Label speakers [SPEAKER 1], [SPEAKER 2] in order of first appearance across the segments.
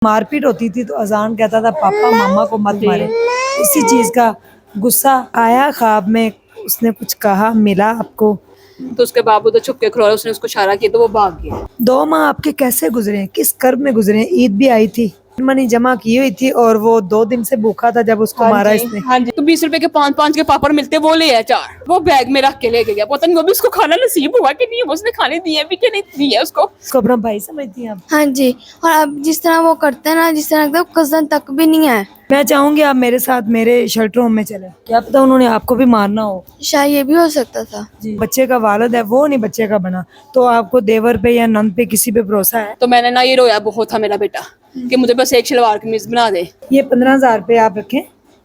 [SPEAKER 1] मारपीट होती थी तो अजान कहता था पापा मामा को मत मारे। इसी चीज का गुस्सा आया ख्वाब में, उसने कुछ कहा, मिला आपको।
[SPEAKER 2] तो उसके बाबू तो छुप के खड़ोला, उसने उसको इशारा किया तो वो भाग गया।
[SPEAKER 1] 2 माह आपके कैसे गुजरे हैं, किस कर्ब में गुजरे हैं? ईद भी आई थी, मनी जमा की हुई थी और वो 2 दिन से भूखा था जब उसको मारा इसने।
[SPEAKER 2] हाँ जी, तो 20 रुपए के 5-5 के पापड़ मिलते वो ले आया 4, वो बैग में रख के लेके गया। पता नहीं वो भी उसको खाना नसीब हुआ कि नहीं, उसने खाने दिए भी कि नहीं दिए उसको।
[SPEAKER 1] अपना भाई समझती हैं आप?
[SPEAKER 3] हाँ जी, और अब जिस तरह वो करते हैं ना, जिस तरह लगता है कजन तक भी नहीं है।
[SPEAKER 1] मैं चाहूंगी आप मेरे साथ मेरे शेल्टर होम में चले, क्या पता उन्होंने आपको भी मारना हो।
[SPEAKER 3] शायद ये भी हो सकता था।
[SPEAKER 1] जी, बच्चे का वालिद है वो, नहीं बच्चे का बना, तो आपको देवर पे या नंद पे किसी पे भरोसा है?
[SPEAKER 2] तो मैंने ना ये रोया बहुत था मेरा बेटा कि मुझे बस एक शलवार कमीज बना दे।
[SPEAKER 1] ये 15,000 रुपये आप रखें,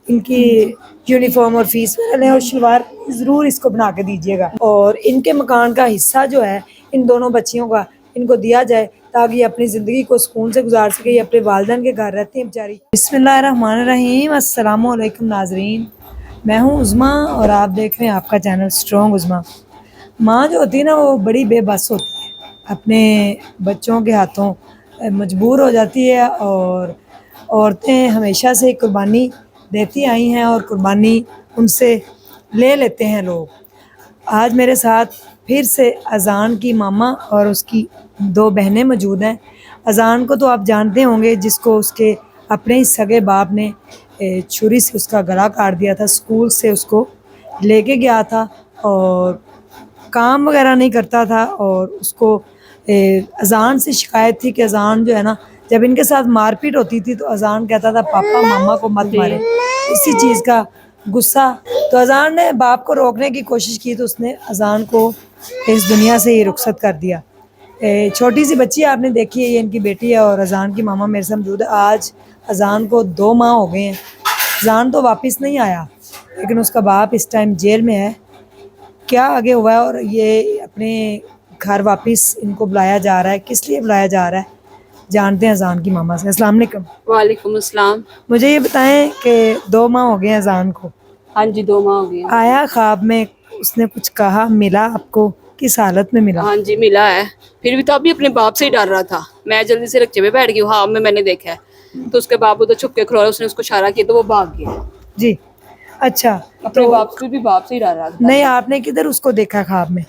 [SPEAKER 1] इनकी यूनिफॉर्म और फीस लें और शलवार जरूर इसको बना के दीजिएगा। और इनके मकान का हिस्सा जो है इन दोनों बच्चियों का इनको दिया जाए ताकि ये अपनी ज़िंदगी को सुकून से गुजार सके। ये अपने वालिदैन के घर रहती हैं बेचारी। बिस्मिल्लाहिर्रहमानिर्रहीम, अस्सलामु अलैकुम नाजरीन, मैं हूँ उज़मा और आप देख रहे हैं आपका चैनल स्ट्रॉन्ग उज़मा। माँ जो होती है ना वो बड़ी बेबस होती है, अपने बच्चों के हाथों मजबूर हो जाती है। और औरतें हमेशा से कुर्बानी देती आई हैं और कुर्बानी उनसे ले लेते हैं लोग। आज मेरे साथ फिर से अज़ान की मामा और उसकी 2 बहनें मौजूद हैं। अज़ान को तो आप जानते होंगे, जिसको उसके अपने ही सगे बाप ने छुरी से उसका गला काट दिया था। स्कूल से उसको लेके गया था और काम वगैरह नहीं करता था और उसको अज़ान से शिकायत थी कि अज़ान जो है ना, जब इनके साथ मारपीट होती थी तो अज़ान कहता था पापा मामा को मत मारे। इसी चीज़ का गुस्सा, तो अज़ान ने बाप को रोकने की कोशिश की तो उसने अज़ान को इस दुनिया से ही रुखसत कर दिया। छोटी सी बच्ची आपने देखी है, ये इनकी बेटी है और अज़ान की मामा मेरे साथ मौजूद है। आज अज़ान को 2 माह हो गए हैं। अज़ान तो वापस नहीं आया लेकिन उसका बाप इस टाइम जेल में है। क्या आगे हुआ है और ये अपने घर वापस इनको बुलाया जा रहा है, किस लिए बुलाया जा रहा है, जानते हैं अज़ान की मामा से। अस्सलाम वालेकुम।
[SPEAKER 2] वालेकुम अस्सलाम।
[SPEAKER 1] मुझे ये बताएं कि 2 माह हो गए हैं अज़ान को,
[SPEAKER 2] हाँ जी 2 माह हो गए।
[SPEAKER 1] आया ख्वाब में, उसने कुछ कहा, मिला आपको? किस हालत में मिला?
[SPEAKER 2] हाँ जी मिला है, फिर भी तो अभी अपने बाप से ही डर रहा था। मैं जल्दी से रक्चे पे बैठ गई, हाँ में मैंने देखा है तो उसके बाबू तो छुप के खड़ोला, उसने उसको इशारा किया तो वो भाग गया।
[SPEAKER 1] जी, अच्छा।
[SPEAKER 2] अपने
[SPEAKER 1] तो
[SPEAKER 2] बाप से भी बाप से ही डर रहा था।
[SPEAKER 1] नहीं, आपने किधर उसको देखा ख्वाब में?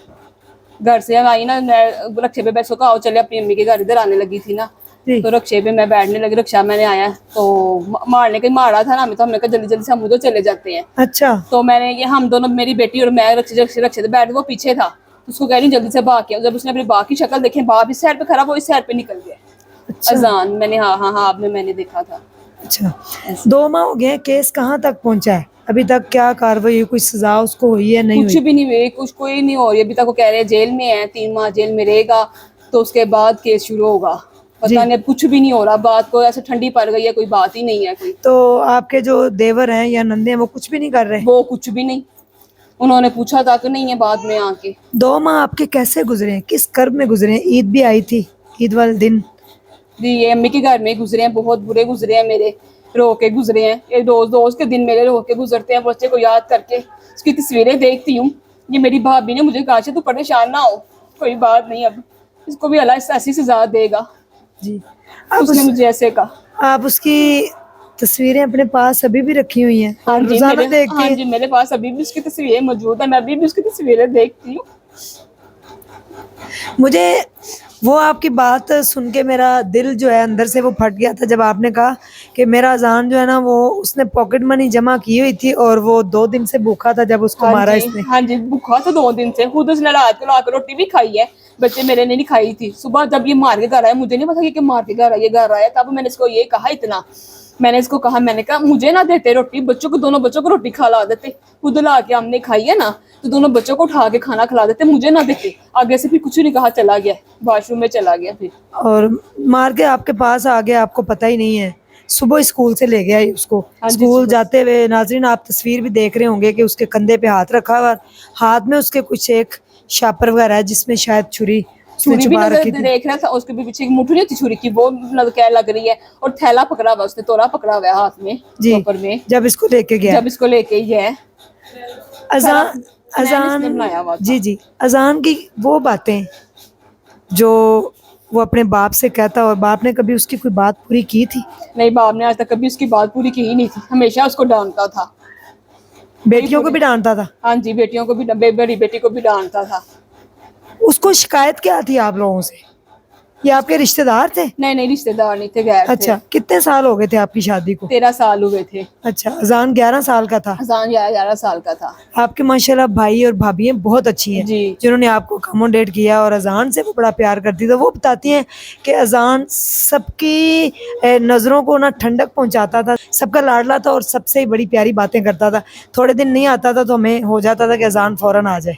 [SPEAKER 2] घर से आई ना, मैं रक्शे पे बैठ सका, चले अपनी अम्मी के घर इधर आने लगी थी ना,
[SPEAKER 1] जी,
[SPEAKER 2] तो रक्शे पे मैं बैठने लगी। रक्षा मैंने आया तो मारने के मारा था ना हमें, तो हमने कहा जल्दी जल्दी से हम उधर चले जाते हैं।
[SPEAKER 1] अच्छा।
[SPEAKER 2] तो मैंने ये हम दोनों, मेरी बेटी और मैं रक्शे से बैठ, वो पीछे था तो उसको कह रही जल्दी से भाग के। जब उसने अपने बाप की शक्ल देखी, बाप इस साइड पे खड़ा, वो इस साइड पे निकल गया।
[SPEAKER 1] अच्छा,
[SPEAKER 2] अजान मैंने हाँ आपने मैंने देखा था।
[SPEAKER 1] अच्छा। 2 माह हो गए हैं, केस कहाँ तक पहुंचा है? अभी तक क्या कार्रवाई हुई, कुछ सजा उसको हुई है, नहीं
[SPEAKER 2] कुछ
[SPEAKER 1] हुई?
[SPEAKER 2] भी नहीं हुई, कुछ कोई नहीं हो रही अभी तक। वो कह रहे हैं जेल में है, 3 माह जेल में रहेगा तो उसके बाद केस शुरू होगा। पता नहीं, अब कुछ भी नहीं हो रहा। बात को ऐसे ठंडी पड़ गई है, कोई बात ही नहीं है कोई।
[SPEAKER 1] तो आपके जो देवर हैं या नंदे हैं वो कुछ भी नहीं कर रहे?
[SPEAKER 2] वो कुछ भी नहीं, उन्होंने पूछा था कि नहीं है बाद में आके।
[SPEAKER 1] 2 माह आपके कैसे गुजरे हैं, किस कर्ब में गुजरे हैं? ईद भी आई थी, ईद वाले दिन
[SPEAKER 2] जी ये अम्मी के घर में गुजरे हैं, बहुत बुरे गुजरे हैं मेरे, रो के गुजरे हैं। ये रोज के दिन मेरे रो के गुजरते हैं। बच्चे को याद करके उसकी तस्वीरें देखती हूँ। ये मेरी भाभी ने मुझे कहा तू परेशान ना हो, कोई बात नहीं, अब इसको भी अल्लाह ऐसी सजा देगा।
[SPEAKER 1] जी।
[SPEAKER 2] उसने मुझे ऐसे कहा।
[SPEAKER 1] आप उसकी तस्वीरें अपने पास अभी भी रखी हुई हैं?
[SPEAKER 2] हाँ जी
[SPEAKER 1] रोजाना देखती
[SPEAKER 2] हाँ
[SPEAKER 1] हैं?
[SPEAKER 2] जी मेरे पास अभी भी उसकी तस्वीरें मौजूद है, मैं अभी भी उसकी तस्वीरें देखती हूँ।
[SPEAKER 1] मुझे वो आपकी बात सुन के मेरा दिल जो है अंदर से वो फट गया था जब आपने कहा कि मेरा अज़ान जो है ना वो उसने पॉकेट मनी जमा की हुई थी और वो 2 दिन से भूखा था जब उसको मारा इसने।
[SPEAKER 2] हाँ जी भूखा तो 2 दिन से, खुद उसने रात को लाकर रोटी भी खाई है, बच्चे मेरे ने नहीं खाई थी। सुबह जब ये मार के घर आया, मुझे नहीं पता कि मार के घर आया, तब मैंने इसको ये कहा, इतना मैंने इसको कहा, मैंने कहा मुझे ना देते रोटी, बच्चों को, दोनों बच्चों को रोटी खिला देते। खुद ला के हमने खाई है ना, तो दोनों बच्चों को उठा के खाना खिला देते, मुझे ना देते। आगे से फिर कुछ नहीं कहा, चला गया वॉशरूम में चला गया फिर।
[SPEAKER 1] और मार के आपके पास आ गया, आपको पता ही नहीं है। सुबह स्कूल से ले गया उसको।
[SPEAKER 2] हाँ जी,
[SPEAKER 1] स्कूल जाते हुए नाज़रीन आप तस्वीर भी देख रहे होंगे कि उसके कंधे पे हाथ रखा हुआ, हाथ में उसके कुछ एक शापर वगैरह है जिसमें शायद छुरी
[SPEAKER 2] छुरी भी
[SPEAKER 1] छुपा रखी थी।
[SPEAKER 2] देख रहा था, उसके भी पीछे एक मुठ्ठी थी छुरी की, वो क्या लग रही है। और थैला पकड़ा हुआ उसने, तोरा पकड़ा हुआ है हाथ में
[SPEAKER 1] जी,
[SPEAKER 2] ऊपर में,
[SPEAKER 1] जब इसको लेके गया,
[SPEAKER 2] जब इसको लेके ही है।
[SPEAKER 1] अजान
[SPEAKER 2] इसने बनाया हुआ
[SPEAKER 1] अजान
[SPEAKER 2] था।
[SPEAKER 1] जी जी, अजान की वो बातें जो वो अपने बाप से कहता और बाप ने कभी उसकी कोई बात पूरी की थी?
[SPEAKER 2] नहीं, बाप ने आज तक कभी उसकी बात पूरी की ही नहीं थी, हमेशा उसको डांटता था।
[SPEAKER 1] बेटियों को भी डांटता था?
[SPEAKER 2] हाँ जी, बेटियों को भी, बड़ी बेटी को भी डांटता था।
[SPEAKER 1] उसको शिकायत क्या थी आप लोगों से? ये आपके रिश्तेदार थे?
[SPEAKER 2] नहीं नहीं, रिश्तेदार नहीं थे, गैर थे।
[SPEAKER 1] अच्छा, कितने साल हो गए थे आपकी शादी को?
[SPEAKER 2] 13 साल हुए थे।
[SPEAKER 1] अच्छा, अजान 11 साल का था।
[SPEAKER 2] अजान 11 साल का था।
[SPEAKER 1] आपके माशाल्लाह भाई और भाभी बहुत अच्छी हैं
[SPEAKER 2] जी।
[SPEAKER 1] जिन्होंने आपको अकोमोडेट किया और अजान से वो बड़ा प्यार करती थी। वो बताती हैं कि अजान सबकी नज़रों को ना ठंडक पहुंचाता था, सबका लाडला था और सबसे बड़ी प्यारी बातें करता था। थोड़े दिन नहीं आता था तो हमें हो जाता था कि अजान फौरन आ जाए।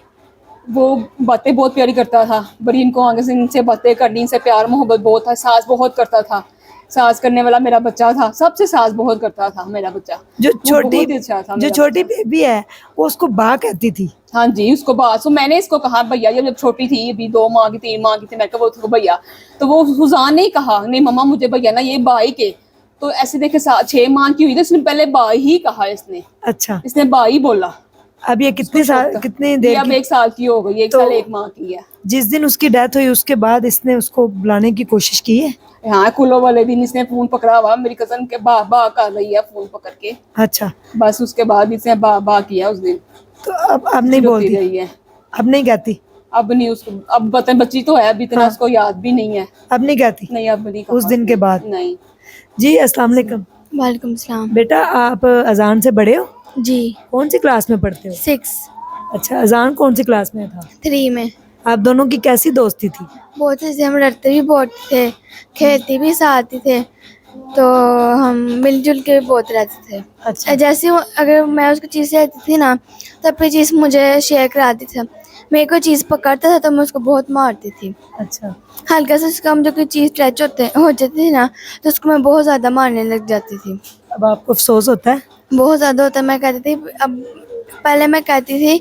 [SPEAKER 2] वो बातें बहुत प्यारी करता था, बड़ी इनको आगे से इनसे बातें करनी, इनसे प्यार मोहब्बत बहुत था, सास बहुत करता था। सास करने वाला मेरा बच्चा था, सबसे सास बहुत करता था मेरा बच्चा।
[SPEAKER 1] जो
[SPEAKER 2] वो बहुत ही अच्छा था
[SPEAKER 1] जो
[SPEAKER 2] मेरा
[SPEAKER 1] छोटी
[SPEAKER 2] बच्चा।
[SPEAKER 1] बेबी है वो उसको बा कहती थी।
[SPEAKER 2] हाँ जी, उसको बात, तो मैंने इसको कहा भैया, जब छोटी थी, अभी 2 माह की 3 माह की थी, मैं कहा वो उसको भैया, तो वो हुजान ने कहा नहीं मम्मा मुझे भैया ना, ये बाई के। तो ऐसे देखे 6 माह की हुई थी, इसने पहले बाई ही कहा,
[SPEAKER 1] अच्छा,
[SPEAKER 2] इसने बाई बोला।
[SPEAKER 1] अब ये कितने साल, कितनी
[SPEAKER 2] ये
[SPEAKER 1] देर
[SPEAKER 2] अब
[SPEAKER 1] की?
[SPEAKER 2] 1 साल की हो गई, 1
[SPEAKER 1] तो
[SPEAKER 2] साल 1 माह की है।
[SPEAKER 1] जिस दिन उसकी डेथ हुई उसके बाद इसने उसको बुलाने की कोशिश की है?
[SPEAKER 2] हाँ, कुलो वाले दिन इसने फोन पकड़ा हुआ, मेरी कजन के बा बा कर रही है फोन पकड़ के,
[SPEAKER 1] अच्छा,
[SPEAKER 2] बस उसके बाद इसने बा बा किया उस दिन।
[SPEAKER 1] तो अब नहीं
[SPEAKER 2] रोती
[SPEAKER 1] बोलती?
[SPEAKER 2] रही है।
[SPEAKER 1] अब नहीं कहती?
[SPEAKER 2] अब नहीं उसको, अब बच्ची तो है, अब इतना
[SPEAKER 1] हाँ।
[SPEAKER 2] उसको याद भी नहीं है।
[SPEAKER 1] अब नहीं कहती?
[SPEAKER 2] नहीं, अब नहीं कहा
[SPEAKER 1] उस दिन के बाद?
[SPEAKER 2] नहीं।
[SPEAKER 1] जी, अस्सलाम वालेकुम।
[SPEAKER 3] वालेकुम सलाम।
[SPEAKER 1] बेटा आप अजान से बड़े हो?
[SPEAKER 3] जी।
[SPEAKER 1] कौन सी क्लास में पढ़ते हो?
[SPEAKER 3] 6
[SPEAKER 1] अच्छा, अजान कौन सी क्लास में था?
[SPEAKER 3] 3 में।
[SPEAKER 1] आप दोनों की कैसी दोस्ती थी?
[SPEAKER 3] बहुत ऐसे हम लड़ते भी बहुत थे, खेलते भी साथ ही थे, तो हम मिलजुल के भी बहुत रहते थे।
[SPEAKER 1] अच्छा,
[SPEAKER 3] जैसे अगर मैं उसको चीज़ रहती थी ना, तब फिर चीज़ मुझे शेयर कराती थी। मेरे को चीज़ पकड़ता था तो मैं उसको बहुत मारती थी।
[SPEAKER 1] अच्छा,
[SPEAKER 3] हल्का से उसका हम जो कोई चीज़ टच हो जाती थी ना, तो उसको मैं बहुत ज़्यादा मारने लग जाती थी।
[SPEAKER 1] अब आपको अफसोस होता है?
[SPEAKER 3] बहुत ज़्यादा होता है। मैं कहती थी, अब पहले मैं कहती थी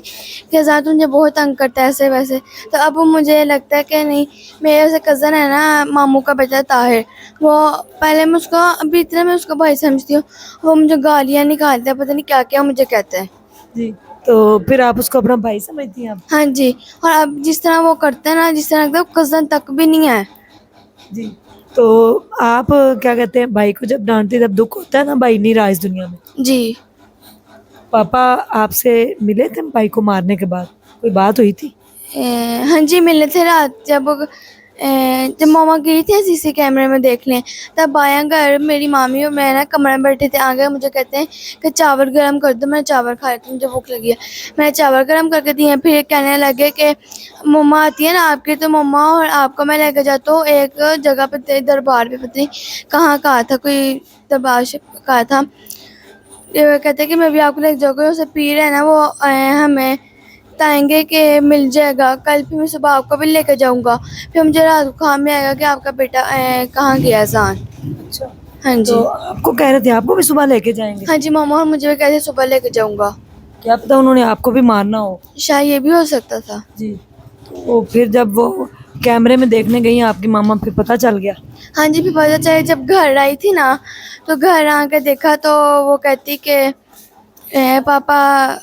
[SPEAKER 3] कि ज़्यादा तुझे बहुत तंग करता है ऐसे वैसे, तो अब मुझे लगता है कि नहीं, मेरे जैसे कज़न है ना, मामू का बेटा ताहिर, वो पहले मैं उसको, अभी इतना मैं उसको भाई समझती हूँ, वो मुझे गालियाँ निकालता है, पता नहीं क्या क्या मुझे कहता है।
[SPEAKER 1] जी, तो फिर आप उसको अपना भाई समझती हैं आप?
[SPEAKER 3] हाँ जी, और अब जिस तरह वो करता है ना, जिस तरह लगता है कज़न तक भी नहीं है।
[SPEAKER 1] जी, तो आप क्या कहते हैं, भाई को जब डांटते तब दुख होता है ना, भाई नहीं रहा इस दुनिया में?
[SPEAKER 3] जी।
[SPEAKER 1] पापा आपसे मिले थे भाई को मारने के बाद? कोई बात हुई थी?
[SPEAKER 3] हाँ जी, मिले थे रात, जब मामा गई थी सीसी कैमरे में देखने, तब आया घर, मेरी मामी और मैं ना कमरे में बैठे थे, आ गए, मुझे कहते हैं कि चावल गर्म कर दो, मैं चावल खा रही थी, मुझे भूख लगी है, मैंने चावल गर्म करके दिए। फिर कहने लगे कि मम्मा आती है ना आपकी, तो मम्मा और आपको मैं लेकर जाता हूँ एक जगह पे, दरबार पे, पता नहीं कहाँ कहा था, कोई दरबार से कहा था। कहते कि मैं भी आपको लेकर जाऊँगा, उसे पीर है ना, वो हमें बताएंगे कि मिल जाएगा कल, फिर मैं सुबह आपको भी लेकर जाऊंगा। फिर मुझे रात को काम में आएगा कि आपका बेटा कहाँ गया अजान।
[SPEAKER 1] अच्छा,
[SPEAKER 3] हाँ जी।
[SPEAKER 1] तो आपको कह रहे थे आपको भी सुबह लेके जाएंगे?
[SPEAKER 3] हाँ जी, मामा और मुझे भी कहते सुबह लेकर जाऊंगा।
[SPEAKER 1] क्या पता उन्होंने आपको भी मारना हो।
[SPEAKER 3] शायद ये भी हो सकता था।
[SPEAKER 1] जी, तो फिर जब वो कैमरे में देखने गई आपकी मामा, फिर पता चल गया?
[SPEAKER 3] हाँ जी, फिर पता चला, जब घर आई थी ना, तो घर आकर देखा तो वो कहती कि पापा,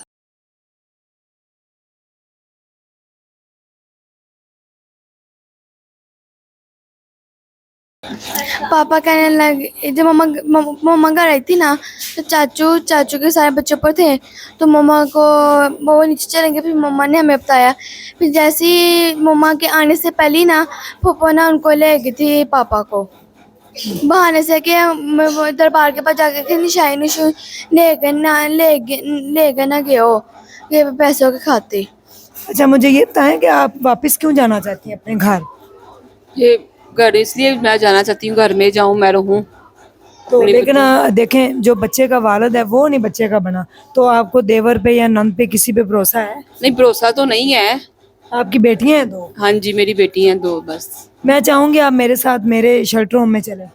[SPEAKER 3] पापा कहने लगे, जब मम्मा घर आई थी ना, तो चाचू के सारे बच्चों पर थे, तो मम्मा को, वो नीचे चले गए, फिर मम्मा ने हमें बताया। फिर जैसे ही मम्मा के आने से पहले ही ना, फूफा ना उनको ले गई थी पापा को, बहाने से कि वो दरबार के पास जाके कि निशाई निशु ले गए ना गए हो, ये पैसों के खाते।
[SPEAKER 1] अच्छा, मुझे ये बताएं कि आप वापस क्यों जाना चाहती हैं अपने घर?
[SPEAKER 2] ये घर इसलिए मैं जाना चाहती हूँ, घर में जाऊँ, मैं रहूँ।
[SPEAKER 1] तो लेकिन देखें, जो बच्चे का वालिद है वो नहीं बच्चे का बना, तो आपको देवर पे या नंद पे किसी पे भरोसा है?
[SPEAKER 2] नहीं, भरोसा तो नहीं है।
[SPEAKER 1] आपकी बेटियां हैं दो?
[SPEAKER 2] हाँ जी, मेरी बेटी हैं 2 बस।
[SPEAKER 1] मैं चाहूंगी आप मेरे साथ मेरे शेल्टर होम में चलें,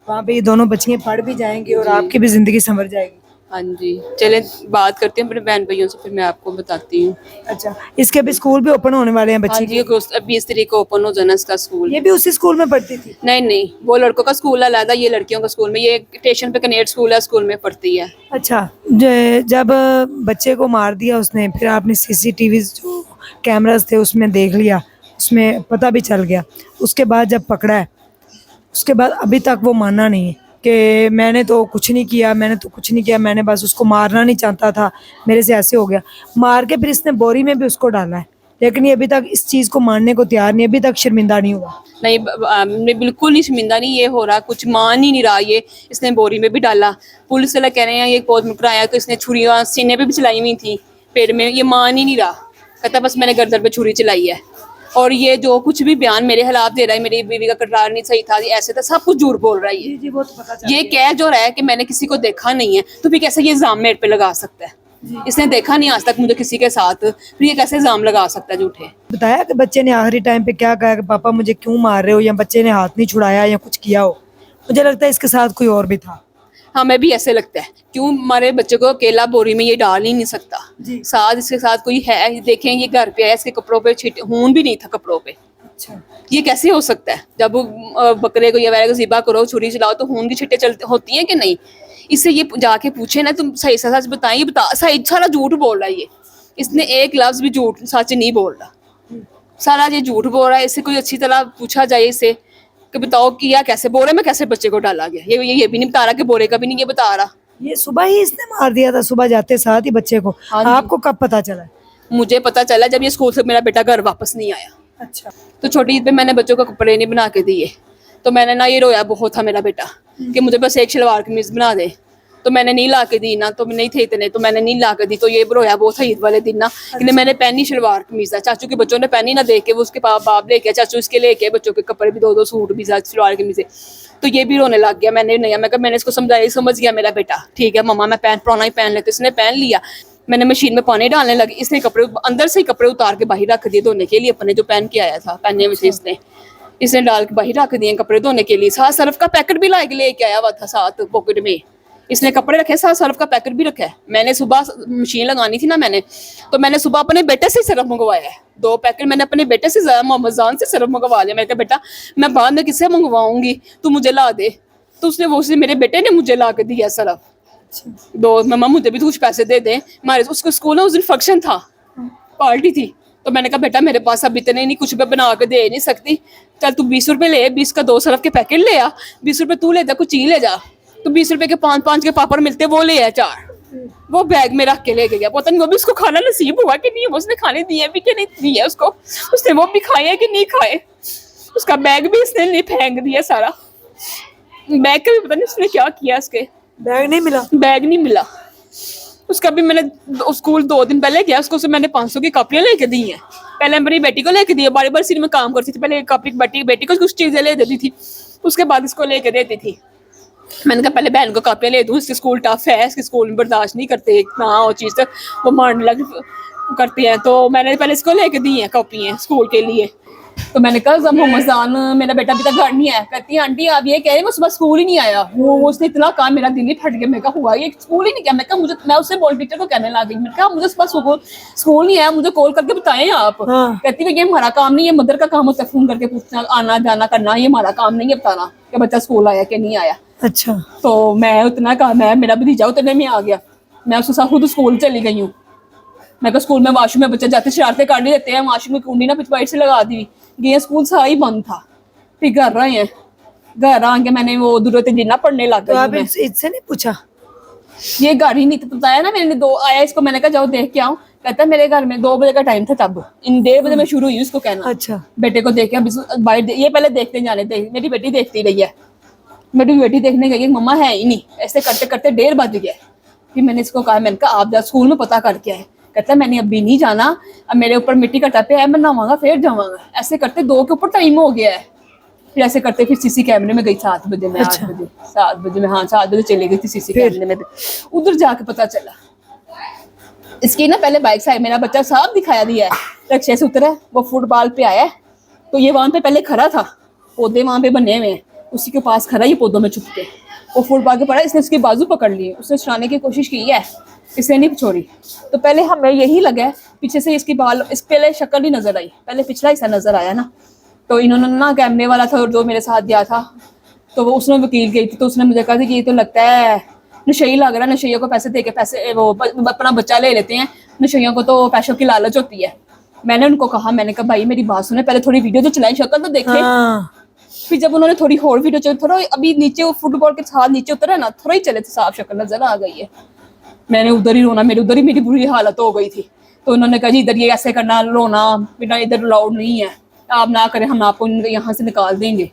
[SPEAKER 1] वहाँ पे ये दोनों बच्चियां पढ़ भी जाएंगी और आपकी भी जिंदगी संवर जाएगी।
[SPEAKER 2] हाँ जी, चलें बात करते हैं अपने बहन भाइयों से, फिर मैं आपको बताती हूँ।
[SPEAKER 1] अच्छा, इसके भी स्कूल भी ओपन होने वाले हैं
[SPEAKER 2] हाँ
[SPEAKER 1] बच्ची
[SPEAKER 2] जी, अगस्त 20 तारीख को ओपन हो जाना इसका स्कूल।
[SPEAKER 1] ये भी उसी स्कूल में पढ़ती थी?
[SPEAKER 2] नहीं नहीं, वो लड़कों का स्कूल अलग, ये लड़कियों का स्कूल में, ये स्टेशन पे कनेट स्कूल है, स्कूल में पढ़ती है।
[SPEAKER 1] अच्छा, जब बच्चे को मार दिया उसने, फिर आपने सीसीटीवी जो कैमरास थे उसमें देख लिया, उसमें पता भी चल गया। उसके बाद जब पकड़ा है, उसके बाद अभी तक वो मानना नहीं है कि मैंने तो कुछ नहीं किया, मैंने तो कुछ नहीं किया, मैंने बस उसको मारना नहीं चाहता था, मेरे से ऐसे हो गया। मार के फिर इसने बोरी में भी उसको डाला है, लेकिन ये अभी तक इस चीज़ को मानने को तैयार नहीं, अभी तक शर्मिंदा नहीं हुआ।
[SPEAKER 2] नहीं मैं बिल्कुल नहीं शर्मिंदा नहीं ये हो रहा, कुछ मान ही नहीं रहा ये। इसने बोरी में भी डाला, पुलिस वाला कह रहे हैं ये बहुत मुकराया तो इसने छुरियां सीने पे भी चलाई हुई थी, पेट में, ये मान ही नहीं रहा। कहता बस मैंने गर्दन पे छुरी चलाई है। और ये जो कुछ भी बयान मेरे खिलाफ दे रहा है, मेरी बीवी का किरदार नहीं सही था, ये ऐसे था, सब कुछ झूठ बोल रहा है ये।
[SPEAKER 1] जी वो तो पता चल
[SPEAKER 2] ये कह जो रहा है कि मैंने किसी को देखा नहीं है, तो फिर कैसे ये इल्जाम मेरे पे लगा सकता है? इसने देखा नहीं आज तक मुझे किसी के साथ, फिर ये कैसे इल्जाम लगा सकता है झूठे?
[SPEAKER 1] बताया कि बच्चे ने आखिरी टाइम पे क्या कहा कि पापा मुझे क्यों मार रहे हो, या बच्चे ने हाथ नहीं छुड़ाया या कुछ किया हो। मुझे लगता है इसके साथ कोई और भी था।
[SPEAKER 2] हमें भी ऐसे लगता है, क्यों हमारे बच्चे को अकेला बोरी में ये डाल ही नहीं सकता,
[SPEAKER 1] जी।
[SPEAKER 2] साथ इसके साथ कोई है। देखें ये घर पे है, इसके कपड़ों पे खून भी नहीं था कपड़ों पे।
[SPEAKER 1] अच्छा।
[SPEAKER 2] ये कैसे हो सकता है? जब बकरे को या वैसे को ज़िबा करो, छुरी चलाओ, तो खून की छिट्टे चलते होती हैं कि नहीं? इससे ये जाके पूछे ना, तुम सही सच बताएं, ये बता सही, सारा झूठ बोल रहा है ये। इसने एक लफ्ज भी झूठ सच नहीं बोल रहा, सारा ये झूठ बोल रहा है। इससे कोई अच्छी तरह पूछा जाए इससे कि बताओ किया कैसे, बोरे में कैसे बच्चे को डाला गया? ये भी नहीं बता रहा कि बोरे का भी नहीं ये बता रहा।
[SPEAKER 1] ये सुबह ही इसने मार दिया था, सुबह जाते साथ ही बच्चे को।
[SPEAKER 2] हाँ जी।
[SPEAKER 1] आपको कब पता चला?
[SPEAKER 2] मुझे पता चला जब ये स्कूल से मेरा बेटा घर वापस नहीं आया।
[SPEAKER 1] अच्छा।
[SPEAKER 2] तो छोटी ईद पे मैंने बच्चों को कपड़े नहीं बना के दिए, तो मैंने ना, ये रोया बहुत था मेरा बेटा कि मुझे बस एक शलवार कमीज बना दे, तो मैंने नहीं ला के दी ना, तो नहीं थे इतने, तो मैंने नहीं ला के दी। तो ये रोया बहुत था ईद वाले दिन ना कि मैंने पहनी शलवार कमीज था, चाचू के बच्चों ने पहनी ना, देख के वो उसके बाप लेके, चाचू इसके लेके बच्चों के कपड़े भी दो सूट भी शलवार कमीज से। तो ये भी रोने लग गया। मैंने नहीं, मैं कहा मैंने इसको समझाया, समझ गया मेरा बेटा, ठीक है मम्मा मैं पुराना ही पहन लेते। इसने पहन लिया, मैंने मशीन में पानी डालने लगी, इसने कपड़े अंदर से ही कपड़े उतार के बाहर रख दिए धोने के लिए, अपने जो पहन के आया था पहनने में से इसने डाल के बाहर रख दिए कपड़े धोने के लिए। साथ सर्फ का पैकेट भी ला के लेके आया हुआ था साथ पॉकेट में, इसने कपड़े रखे, साथ सर्फ का पैकेट भी रखा है। मैंने सुबह मशीन लगानी थी ना तो मैंने सुबह अपने बेटे से सर्फ मंगवाया है, 2 पैकेट मैंने अपने बेटे से, मोहम्मद जान से सर्फ मंगवा लिया। मैं कहा बेटा मैं बाद में किससे मंगवाऊंगी, तू मुझे ला दे। तो उसने मेरे बेटे ने मुझे ला के दिया सर्फ। 2 मम्मा मुझे भी कुछ पैसे दे दे, हमारे उसको स्कूल में उस दिन फंक्शन था, पार्टी थी। तो मैंने कहा बेटा मेरे पास अब इतने नहीं, कुछ मैं बना के दे नहीं सकती, चल तू 20 रुपए ले, 20 का 2 सर्फ के पैकेट ले आ, 20 रुपए तू ले जा, कुछ चीज ले जा। तो 20 रुपए के 5 के पापड़ मिलते, वो ले आया 4, वो बैग में रख के लेके गया। पता नहीं वो भी उसको खाना नसीब हुआ कि नहीं, उसने खाने दिए भी कि नहीं दिए उसको, उसने वो भी खाए कि नहीं खाए। उसका बैग भी इसने नहीं फेंक दिया सारा, बैग का भी पता नहीं उसने क्या किया। उसके
[SPEAKER 1] बैग नहीं मिला?
[SPEAKER 2] बैग नहीं मिला उसका भी। मैंने स्कूल 2 दिन पहले गया, उसको मैंने 500 की कॉपियां लेके दी हैं। पहले मेरी बेटी को लेके दी है, बारी बार सिर में काम करती थी, पहले कॉपी बेटी को कुछ चीजें ले देती थी, उसके बाद इसको लेके देती थी। मैंने कहा पहले बहन को कॉपियां ले दूँ, इसके स्कूल टफ है, इसके स्कूल में बर्दाश्त नहीं करते इतना और चीज़, तक वो मारने लग करते हैं। तो मैंने पहले इसको लेके दी हैं कॉपियाँ स्कूल के लिए। तो मैंने कहा जब मोहम्मद जान मेरा बेटा अभी तक घर नहीं आया, कहती है आंटी आप ये कह रहे हैं वो सुबह स्कूल ही नहीं आया। वो उसने इतना कहा मेरा दिल ही फट गया। मैं कहा हुआ ये स्कूल ही नहीं गया। मैं कहा मुझे, मैं उससे बोल टीचर को कहने लगी, मैंने कहा मुझे सुबह स्कूल नहीं आया, मुझे कॉल करके बताएं आप।
[SPEAKER 1] हाँ।
[SPEAKER 2] कहती है ये हमारा काम नहीं है, मदर का काम होता है फोन करके पूछना, आना जाना करना, ये हमारा काम नहीं है बताना कि बच्चा स्कूल आया कि नहीं आया।
[SPEAKER 1] अच्छा।
[SPEAKER 2] तो मैं उतना कहा, मैं मेरा भतीजा उतने में आ गया, मैं उसके साथ खुद स्कूल चली गई हूँ। मैं कहा स्कूल में वाशरूम में बच्चे जाते शरारतें कर नहीं देते हैं, वाशरूम में कुंडी ना पिछवाइट से लगा दी गई। स्कूल सारा ही बंद था, फिर घर रहे हैं, घर आके मैंने वो दूर जिन्ना पढ़ने लग
[SPEAKER 1] तो आप
[SPEAKER 2] गई।
[SPEAKER 1] इससे नहीं पूछा?
[SPEAKER 2] ये घर ही नहीं था, बताया ना मैंने, 2 आया इसको, मैंने कहा जाओ देख के आओ। कहता मेरे घर में 2 बजे का टाइम था, तब इन 1:30 बजे में शुरू हुई उसको कहना।
[SPEAKER 1] अच्छा।
[SPEAKER 2] बेटे को देख के बाहर, ये पहले देखते जाने थे, मेरी बेटी देखती रही है, मेरी बेटी देखने गई मम्मा है ही नहीं, ऐसे करते करते 1:30 बज गया। फिर मैंने इसको कहा, मैंने कहा आप जा स्कूल में पता करके आए। कहता मैंने अभी नहीं जाना, अब मेरे ऊपर मिट्टी का टप है, मैं नहाऊंगा फिर जाऊंगा। ऐसे करते 2 के ऊपर टाइम हो गया है। फिर ऐसे करते फिर सीसी कैमरे में गई 7 बजे में।
[SPEAKER 1] अच्छा।
[SPEAKER 2] 7 बजे में, हाँ 7 बजे चली गई थी सीसी कैमरे में। उधर जाके पता चला इसकी ना, पहले बाइक से आया, मेरा बच्चा साफ दिखाया दिया है, रिक्शे से उतरा, वो फुटबॉल पे आया, तो ये वहां पे पहले खड़ा था, पौधे वहां पे बने हुए हैं, उसी के पास खड़ा, ये पौधों में छुप के वो फुटबॉल के पड़ा, इसने उसकी बाजू पकड़ ली, उसने छुड़ाने की कोशिश की है, इसने नहीं छोड़ी। तो पहले हमें यही लगा है पीछे से इसकी बाल, इस पहले शक्ल नहीं नजर आई, पहले पिछला हिस्सा नजर आया ना। तो इन्होंने ना कैमरे वाला था जो मेरे साथ गया था, तो वो उसने वकील गई थी, तो उसने मुझे कहा कि ये तो लगता है नशेई लग रहा है, नशेइयों को पैसे दे के पैसे वो अपना बच्चा ले लेते हैं, नशेइयों को तो पैसों की लालच होती है। मैंने उनको कहा, मैंने कहा भाई मेरी बात सुने, पहले थोड़ी वीडियो तो चलाई, शक्ल तो देखे।
[SPEAKER 1] हाँ
[SPEAKER 2] फिर जब उन्होंने थोड़ी और वीडियो चलाई, थोड़ा अभी नीचे वो फुटबॉल के साथ नीचे उतरा ना, थोड़ा ही चले थे, साफ शक्ल नजर आ गई है। मैंने उधर ही रोना, उधर ही मेरी बुरी हालत हो गई थी। तो उन्होंने कहा जी इधर ये ऐसे करना, रोना बिना, इधर अलाउड नहीं है, आप ना करें, हम आपको यहाँ से निकाल देंगे,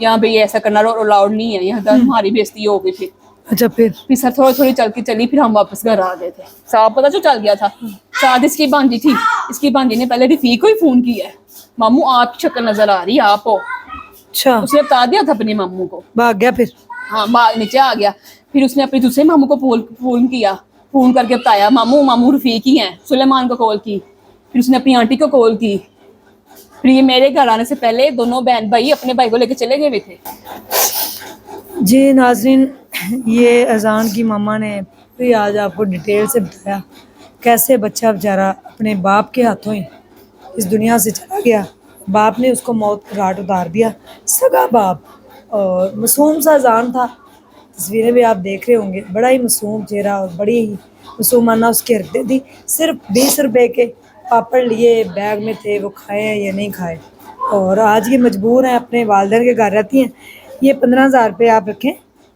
[SPEAKER 2] यहाँ पे ये ऐसा करना अलाउड नहीं है, यहाँ हमारी बेइज्जती हो गई।
[SPEAKER 1] अच्छा
[SPEAKER 2] फिर सर थोड़ी थोड़ी चल के चली, फिर हम वापस घर आ गए थे। साहब पता जो चल गया था, शायद इसकी भांजी थी, इसकी भांजी ने पहले रफीक को ही फोन किया है, मामू आपकी शक्ल नजर आ रही है, आप हो।
[SPEAKER 1] अच्छा
[SPEAKER 2] उसने बता दिया था अपने मामू को,
[SPEAKER 1] भाग गया फिर।
[SPEAKER 2] हाँ बाग नीचे आ गया। फिर उसने अपने दूसरे मामू को फोन किया, फोन करके बताया मामू रफीक ही हैं, सुलेमान को कॉल की। फिर उसने अपनी आंटी को कॉल की। फिर ये मेरे घर आने से पहले दोनों बहन भाई अपने भाई को लेके चले गए हुए थे।
[SPEAKER 1] जी नाजरीन, ये अजान की मामा ने भी आज आपको डिटेल से बताया कैसे बच्चा बेचारा अपने बाप के हाथों ही इस दुनिया से चला गया। बाप ने उसको मौत का घाट उतार दिया, सगा बाप। और मासूम सा अजान था, तस्वीरें भी आप देख रहे होंगे, बड़ा ही मासूम चेहरा और बड़ी ही मासूमाना उसकी हरकतें थी। सिर्फ 20 रुपए के पापड़ लिए बैग में थे, वो खाए हैं या नहीं खाए। और आज ये मजबूर हैं, अपने वालिदैन के घर रहती हैं। ये 15,000 रुपये आप रखें,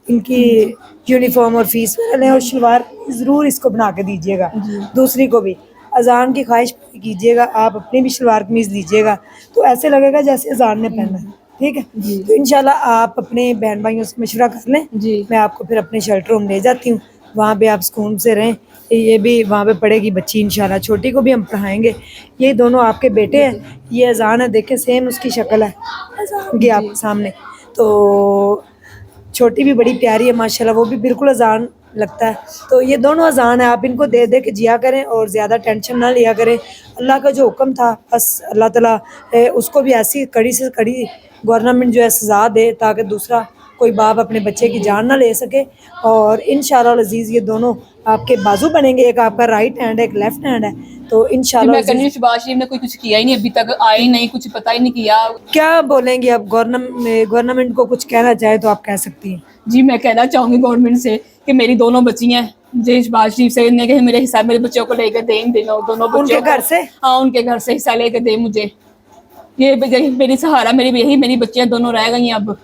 [SPEAKER 1] इनकी यूनिफॉर्म और फीस वगैरह लें, और शलवार ज़रूर इसको बना के दीजिएगा, दूसरी को भी। अजान की ख्वाहिश पूरी कीजिएगा, आप अपनी भी शलवार कमीज़ लीजिएगा, तो ऐसे लगेगा जैसे अजान ने पहना है, ठीक है। तो इंशाल्लाह आप अपने बहन भाइयों से मशवरा कर लें, मैं आपको फिर अपने शेल्टर होम ले जाती हूँ, वहाँ पे आप सुकून से रहें। ये भी वहाँ पे पढ़ेगी बच्ची इंशाल्लाह, छोटी को भी हम पढ़ाएंगे। ये दोनों आपके बेटे हैं, ये अजान है, देखें सेम उसकी शक्ल है अजान की आपके सामने। तो छोटी भी बड़ी प्यारी है माशाल्लाह, वो भी बिल्कुल अजान लगता है। तो ये दोनों अजान है, आप इनको दे दे के जिया करें और ज़्यादा टेंशन ना लिया करें। अल्लाह का जो हुक्म था, बस अल्लाह ताला उसको भी ऐसी कड़ी से कड़ी गवर्नमेंट जो है सज़ा दे, ताकि दूसरा कोई बाप अपने बच्चे की जान ना ले सके। और इंशाअल्लाह अज़ीज़ ये दोनों आपके बाजू बनेंगे, एक आपका राइट हैंड है, एक लेफ्ट हैंड है। तो इंशाअल्लाह
[SPEAKER 2] मैं कहनी शहबाज शरीफ ने कोई कुछ किया ही नहीं, अभी तक आए ही नहीं, कुछ पता ही नहीं किया।
[SPEAKER 1] क्या बोलेंगे अब, गवर्नमेंट को कुछ कहना चाहे तो आप कह सकती हैं।
[SPEAKER 2] जी मैं कहना चाहूंगी गवर्नमेंट से कि मेरी दोनों बच्ची हैं, मुझे शहबाज शरीफ से ने कहा मेरे हिस्सा मेरे बच्चों को लेकर दें, दोनों बच्चों
[SPEAKER 1] उनके घर से,
[SPEAKER 2] हाँ उनके घर से हिस्सा लेकर दें मुझे। ये मेरी सहारा, मेरी यही मेरी बच्चियां दोनों रह गई हैं अब।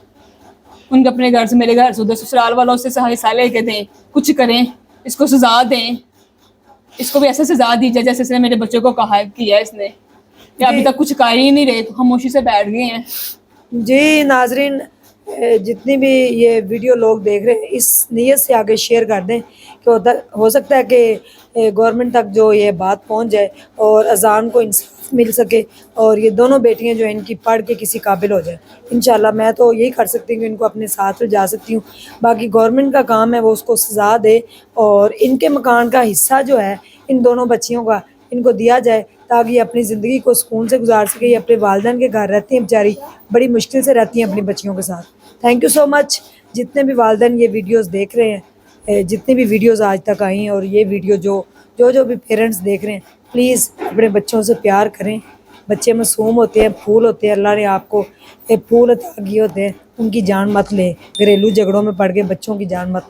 [SPEAKER 2] उनके अपने घर से, मेरे घर से, उधर ससुराल वालों से हिस्सा लेके दें, कुछ करें, इसको सजा दें, इसको भी ऐसे सजा दी जाए जैसे इसने मेरे बच्चों को कहा किया है इसने। ये अभी तक कुछ कर ही नहीं रहे, खामोशी से बैठ गए हैं।
[SPEAKER 1] जी नाजरीन, जितनी भी ये वीडियो लोग देख रहे हैं, इस नीयत से आगे शेयर कर दें कि हो सकता है कि गवर्नमेंट तक जो ये बात पहुंच जाए और अजान को इंसाफ मिल सके, और ये दोनों बेटियां जो हैं इनकी पढ़ के किसी काबिल हो जाए। इंशाल्लाह मैं तो यही कर सकती हूँ कि इनको अपने साथ ले जा सकती हूँ। बाकी गवर्नमेंट का काम है वो उसको सज़ा दे, और इनके मकान का हिस्सा जो है इन दोनों बच्चियों का इनको दिया जाए, ताकि ये अपनी ज़िंदगी को सुकून से गुजार सके। ये अपने वालिदैन के घर रहती हैं बेचारी, बड़ी मुश्किल से रहती हैं अपनी बच्चियों के साथ। थैंक यू सो मच जितने भी वालिदैन ये वीडियोस देख रहे हैं, जितनी भी वीडियोस आज तक आई हैं, और ये वीडियो जो भी पेरेंट्स देख रहे हैं, प्लीज़ अपने बच्चों से प्यार करें। बच्चे मासूम होते हैं, फूल होते हैं, अल्लाह ने आपको फूल अता किए होते हैं, उनकी जान मत ले, घरेलू झगड़ों में पड़ के बच्चों की जान मत